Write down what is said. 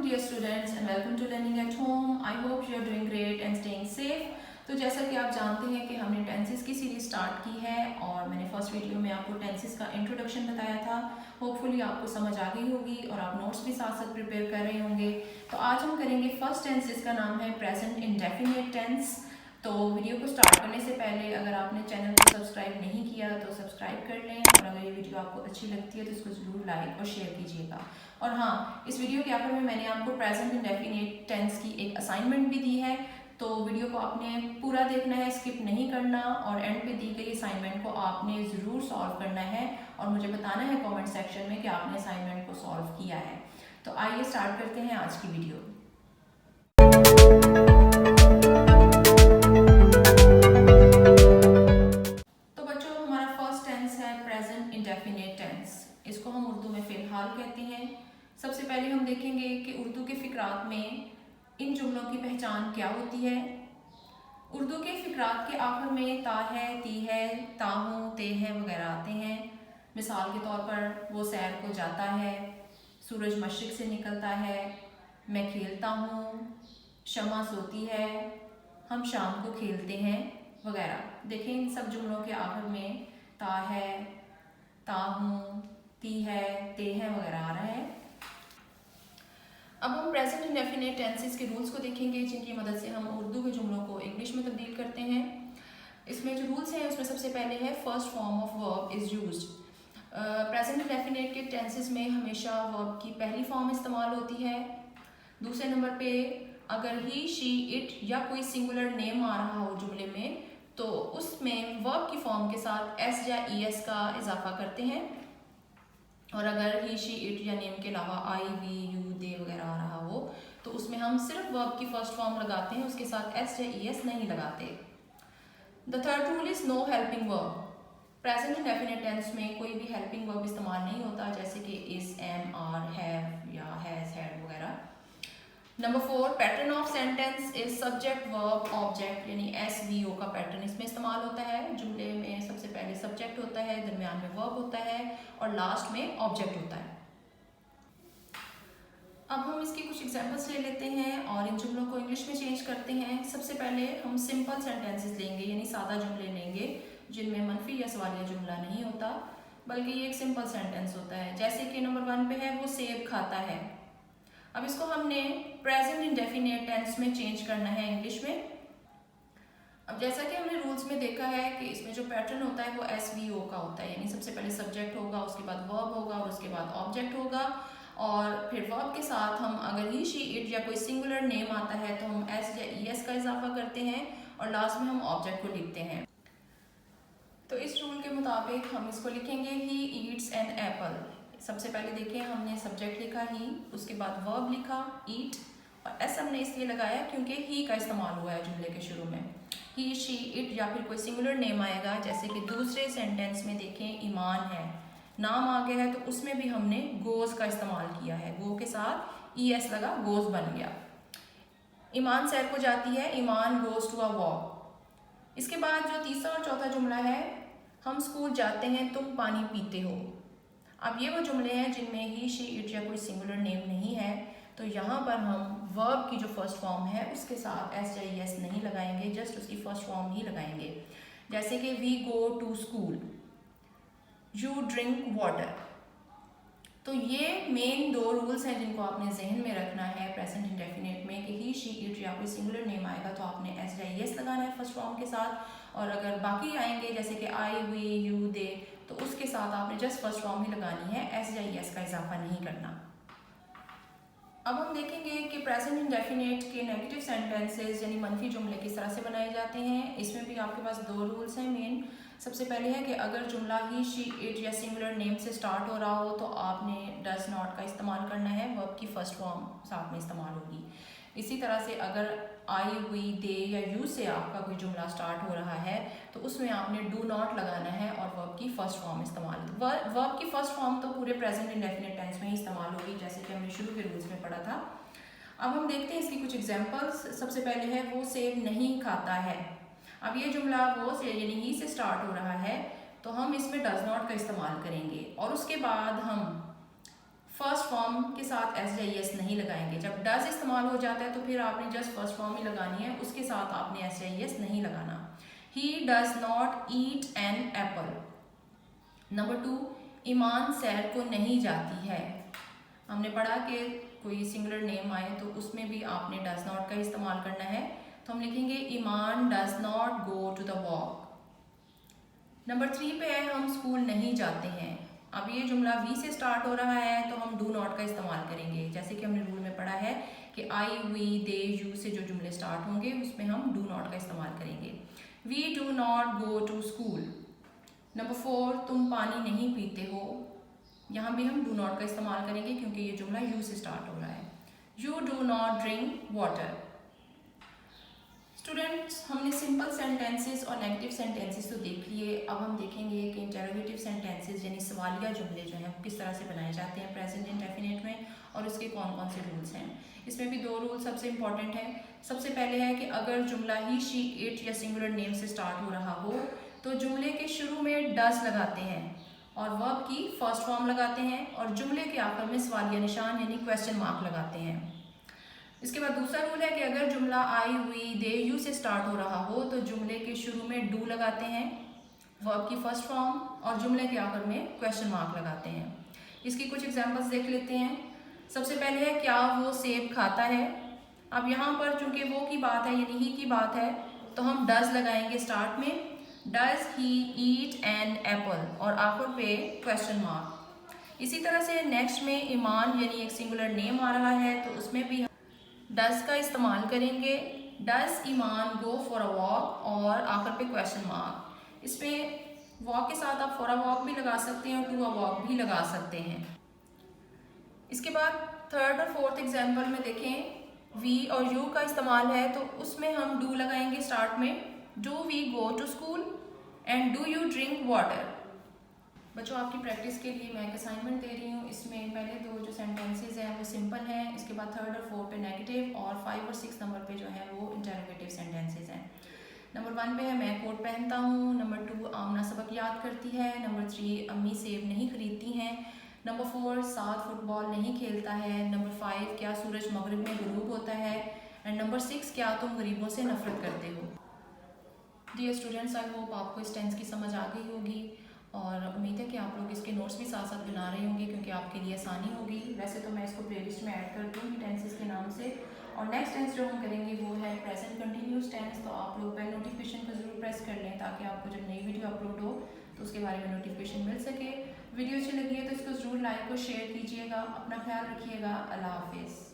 dear students and welcome to Learning at Home. I hope you are doing great and staying safe. तो जैसा कि आप जानते हैं कि हमने टेंसेस की सीरीज स्टार्ट की है और मैंने फर्स्ट वीडियो में आपको टेंसेस का इंट्रोडक्शन बताया था। होपफुली आपको समझ आ गई होगी और आप नोट्स भी साथ साथ प्रिपेयर कर रहे होंगे। तो आज हम करेंगे फर्स्ट टेंस जिसका नाम है प्रेजेंट इंडेफिनिट टेंस। तो वीडियो को स्टार्ट करने से पहले अगर आपने चैनल को सब्सक्राइब नहीं किया तो सब्सक्राइब कर लें और अगर ये वीडियो आपको अच्छी लगती है तो इसको ज़रूर लाइक और शेयर कीजिएगा। और हाँ, इस वीडियो के आखिर में मैंने आपको प्रेजेंट इंडेफिनिट टेंस की एक असाइनमेंट भी दी है, तो वीडियो को आपने पूरा देखना है, स्किप नहीं करना और एंड पे दी गई असाइनमेंट को आपने ज़रूर सॉल्व करना है और मुझे बताना है कमेंट सेक्शन में कि आपने असाइनमेंट को सॉल्व किया है। तो आइए स्टार्ट करते हैं आज की वीडियो। तो बच्चों, हमारा फर्स्ट टेंस है प्रेजेंट इंडेफिनिट टेंस। इसको हम उर्दू में फ़िलहाल कहते हैं। सबसे पहले हम देखेंगे कि उर्दू के फ़िक्रात में इन जुमलों की पहचान क्या होती है। उर्दू के फ़िक्रात के आखिर में ता है, ती है, ताहूँ, ते हैं वगैरह आते हैं। मिसाल के तौर पर वो सैर को जाता है, सूरज मशरिक़ से निकलता है, मैं खेलता हूँ, शमा सोती है, हम शाम को खेलते हैं वगैरह। देखें, इन सब जुमलों के आखिर में ता है, ताहूँ, ती है, ते हैं वगैरह आ रहा है। अब हम प्रेजेंट इंडेफिनिट टेंसेस के रूल्स को देखेंगे जिनकी मदद से हम उर्दू के जुमलों को इंग्लिश में तब्दील करते हैं। इसमें जो रूल्स हैं उसमें सबसे पहले है first form of verb is used. Present indefinite के टेंसेस में हमेशा वर्ब की पहली फॉर्म इस्तेमाल होती है। दूसरे नंबर पे अगर ही, शी, इट या कोई सिंगुलर नेम आ रहा हो जुमले में तो उसमें वर्ब की फॉर्म के साथ एस या ई एस का इजाफा करते हैं। और अगर ही, शी, इट या नेम के अलावा आई, वी, यू, दे वगैरह आ रहा हो तो उसमें हम सिर्फ वर्ब की फर्स्ट फॉर्म लगाते हैं, उसके साथ एस या ई एस नहीं लगाते। The third rule is no helping verb. Present indefinite tense में कोई भी हेल्पिंग वर्ब इस्तेमाल नहीं होता, जैसे कि इज, एम, आर, हैव या हैज, हैड वगैरह। Number 4, pattern of sentence is subject, verb, object, यानी एस, वी, ओ का पैटर्न इसमें इस्तेमाल होता है। जुमले में सबसे पहले सब्जेक्ट होता है, दरमियान में वर्ब होता है और लास्ट में ऑब्जेक्ट होता है। अब हम इसके कुछ एग्जांपल्स ले लेते हैं और इन जुमलों को इंग्लिश में चेंज करते हैं। सबसे पहले हम सिंपल सेंटेंसेस लेंगे, यानी सादा जुमले लेंगे जिनमें मनफी या सवालिया जुमला नहीं होता, बल्कि ये एक सिंपल सेंटेंस होता है। जैसे कि नंबर 1 पे है वो सेब खाता है। अब इसको हमने प्रेजेंट इंडेफिनिट टेंस में चेंज करना है इंग्लिश में। अब जैसा कि हमने रूल्स में देखा है कि इसमें जो पैटर्न होता है वो एस, वी, ओ का होता है, यानी सबसे पहले सब्जेक्ट होगा, उसके बाद वर्ब होगा और उसके बाद ऑब्जेक्ट होगा और फिर वर्ब के साथ हम अगर ही, शी, इट या कोई सिंगुलर नेम आता है तो हम एस या ई एस का इजाफा करते हैं और लास्ट में हम ऑब्जेक्ट को लिखते हैं। तो इस रूल के मुताबिक हम इसको लिखेंगे ही ईट्स एन एप्पल। सबसे पहले देखें, हमने सब्जेक्ट लिखा ही, उसके बाद वर्ब लिखा ईट और एस हमने इसलिए लगाया क्योंकि ही का इस्तेमाल हुआ है जुमले के शुरू में। ही, शी, इट या फिर कोई सिंगुलर नेम आएगा, जैसे कि दूसरे सेंटेंस में देखें ईमान है, नाम आ गया है तो उसमें भी हमने गोज का इस्तेमाल किया है, गो के साथ ई एस लगा, गोज बन गया। ईमान सैर को जाती है, ईमान गोज टू अ वॉक। इसके बाद जो तीसरा और चौथा जुमला है, हम स्कूल जाते हैं, तुम पानी पीते हो। अब ये वो जुमले हैं जिनमें ही, शी, इट या कोई सिंगुलर नेम नहीं है, तो यहाँ पर हम वर्ब की जो फर्स्ट फॉर्म है उसके साथ एस या ई एस नहीं लगाएंगे, जस्ट उसकी फर्स्ट फॉर्म ही लगाएंगे। जैसे कि we go to school, you drink water. तो ये मेन 2 रूल्स हैं जिनको आपने जहन में रखना है प्रेजेंट इंडेफिनिट में, कि ही, शी, इट या कोई सिंगुलर नेम आएगा तो आपने एस या ई एस लगाना है फर्स्ट फॉर्म के साथ, और अगर बाकी आएंगे जैसे कि आई, वी, यू, दे तो उसके साथ आपने जस्ट फर्स्ट फॉर्म ही लगानी है, एस या ई एस का इजाफा नहीं करना। अब हम देखेंगे कि प्रेजेंट इंडेफिनिट के नेगेटिव सेंटेंसेस यानी मनफी जुमले किस तरह से बनाए जाते हैं। इसमें भी आपके पास 2 रूल्स हैं मेन। सबसे पहले है कि अगर जुमला ही, शी, इट या सिंगुलर नेम से स्टार्ट हो रहा हो तो आपने डज नॉट का इस्तेमाल करना है, वर्ब की फर्स्ट फॉर्म साथ में इस्तेमाल होगी। इसी तरह से अगर आई, वी, दे या यू से आपका कोई जुमला स्टार्ट हो रहा है तो उसमें आपने डू नॉट लगाना है और वर्ब की फर्स्ट फॉर्म इस्तेमाल। वर्ब की फर्स्ट फॉर्म तो पूरे प्रेजेंट इंडेफिनिट टेंस में ही इस्तेमाल होगी, जैसे कि हमने शुरू के रूल्स में पढ़ा था। अब हम देखते हैं इसकी कुछ एग्जांपल्स। सबसे पहले है वो सेब नहीं खाता है। अब ये जुमला वो से यानी ही से स्टार्ट हो रहा है तो हम इसमें डज नॉट का इस्तेमाल करेंगे और उसके बाद हम फर्स्ट फॉर्म के साथ एस या एस नहीं लगाएंगे। जब डज इस्तेमाल हो जाता है तो फिर आपने जस्ट फर्स्ट फॉर्म ही लगानी है, उसके साथ आपने एस या एस नहीं लगाना। He does not eat an apple. Number 2, ईमान सैर को नहीं जाती है। हमने पढ़ा कि कोई सिंगुलर नेम आए तो उसमें भी आपने डज नॉट का इस्तेमाल करना है, तो हम लिखेंगे ईमान does not go to the walk. Number 3 पे है हम स्कूल नहीं जाते हैं। अब ये जुमला वी से स्टार्ट हो रहा है तो हम डू नॉट का इस्तेमाल करेंगे। जैसे कि हमने रूल में पढ़ा है कि आई, वी, दे, यू से जो जुमले स्टार्ट होंगे उसमें हम डू नॉट का इस्तेमाल करेंगे। We do not go to school. Number 4, तुम पानी नहीं पीते हो। यहाँ भी हम डू नॉट का इस्तेमाल करेंगे क्योंकि ये जुमला यू से स्टार्ट हो रहा है। You do not drink water. Students, हमने सिंपल सेंटेंसेस और नेगेटिव सेंटेंसेस तो देख लिए। अब हम देखेंगे कि इंटरोगेटिव सेंटेंसेस यानी सवालिया जुमले जो हैं किस तरह से बनाए जाते हैं प्रेजेंट इंडेफिनिट में, और उसके कौन कौन से रूल्स हैं। इसमें भी 2 रूल सबसे इंपॉर्टेंट हैं। सबसे पहले है कि अगर जुमला ही, शी, इट या सिंगुलर नेम से स्टार्ट हो रहा हो तो जुमले के शुरू में डज लगाते हैं और वर्ब की फर्स्ट फॉर्म लगाते हैं और जुमले के आखिर में सवालिया निशान यानी क्वेश्चन मार्क लगाते हैं। इसके बाद दूसरा रूल है कि अगर जुमला आई, वी, दे, यू से स्टार्ट हो रहा हो तो जुमले के शुरू में डू लगाते हैं, वर्ब की फर्स्ट फॉर्म, और जुमले के आखिर में क्वेश्चन मार्क लगाते हैं। इसकी कुछ एग्जांपल्स देख लेते हैं। सबसे पहले है क्या वो सेब खाता है। अब यहाँ पर चूंकि वो की बात है यानी ही की बात है तो हम डज लगाएंगे स्टार्ट में, does he eat an apple, और आखिर पे क्वेश्चन मार्क। इसी तरह से नेक्स्ट में ईमान यानी एक सिंगुलर नेम आ रहा है तो उसमें भी डज का इस्तेमाल करेंगे, does Iman go for a walk, और आखिर पे क्वेश्चन मार्क। इसमें वॉक के साथ आप फॉर अ वॉक भी लगा सकते हैं और टू अ वॉक भी लगा सकते हैं। इसके बाद थर्ड और फोर्थ एग्जाम्पल में देखें, वी और यू का इस्तेमाल है तो उसमें हम डू लगाएंगे स्टार्ट में, do we go to school and do you drink water. बच्चों, आपकी प्रैक्टिस के लिए मैं एक असाइनमेंट दे रही हूँ। इसमें पहले 2 जो सेंटेंसेस हैं वो सिंपल हैं, इसके बाद 3rd और 4th पे नेगेटिव, और 5 और 6 नंबर पे जो है वो इंटरोगेटिव सेंटेंसेस हैं। नंबर 1 पे है मैं कोट पहनता हूँ। नंबर 2, आमना सबक याद करती है। नंबर 3, अम्मी सेब नहीं खरीदती हैं। नंबर 4, साथ फुटबॉल नहीं खेलता है। नंबर 5, क्या सूरज मगरिब में गुरूब होता है। एंड नंबर 6, क्या तुम गरीबों से नफरत करते हो। डियर स्टूडेंट्स, आई होप आपको इस टेंस की समझ आ गई होगी और उम्मीद है कि आप लोग इसके नोट्स भी साथ साथ बना रहे होंगे क्योंकि आपके लिए आसानी होगी। वैसे तो मैं इसको प्लेलिस्ट में ऐड कर दूँगी टेंसेस के नाम से। और नेक्स्ट टेंस जो हम करेंगे वो है प्रेजेंट कंटिन्यूस टेंस। तो आप लोग बेल नोटिफिकेशन को ज़रूर प्रेस कर लें ताकि आपको जब नई वीडियो अपलोड हो तो उसके बारे में नोटिफिकेशन मिल सके। वीडियो अच्छी लगी है तो इसको ज़रूर लाइक और शेयर कीजिएगा। अपना ख्याल रखिएगा। अल्लाह हाफिज़।